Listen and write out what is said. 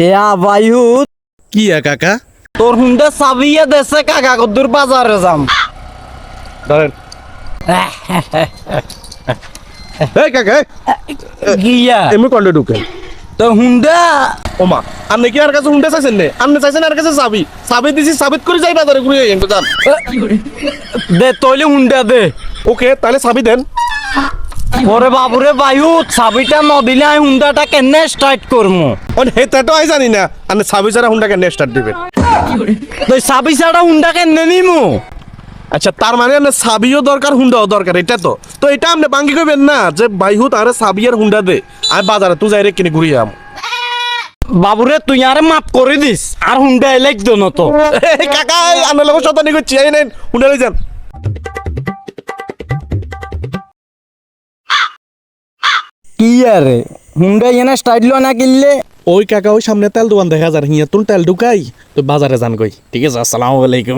এয়া বাইহুত কি কাকা তোর হুন্ডা চাবিয়ে দেশে কাকা কদ্দুর বাজারে যাম ধরেন এই কাকা গিয়া এমনি কন্ডে ঢুকে তো হুন্ডা ওমা আপনি কি আর কাছে হুন্ডা চাইছেন নে আপনি চাইছেন আর কাছে চাবি চাবি দিছি সাবিত করে যাই বাজারে ঘুরে যাই যান দে তৈলে হুন্ডা দে ওকে তাহলে চাবি দেন ওরে বাবুরে বাইহুত চাবিটা নদিলে আমি হুন্ডাটা কেনে স্টার্ট করমু হেতাটো আই জানি না আপনি চাবি ছাড়া হুন্ডাকে স্টার্ট দিবেন তুই চাবি ছাড়া হুন্ডা কেনে নিমু আচ্ছা তার মানে আপনার চাবিও দরকার হুন্ডাও দরকার এটা তো এটা আপনি বাঙ্গি করবেন না যে বাইহুত আরে চাবি আর হুন্ডা দে আমি বাজারে তুই যাই রে কিনে ঘুরিয়ে আম বাবুরে তুই আরে মাফ করে দিস আর হুন্ডা এলেক দোনো তো এই কাকা আপনার লোক শতানি করছি এই নেন হুন্ডা লই যান কি আরে হুন্ডা এনে স্টাইল না কিনলে ওই কাকা ওই সামনে তেল দোকান দেখা যায় হিয়া তুন তেল ঢুকাই তো বাজারে যান কই ঠিক আছে আসসালামু আলাইকুম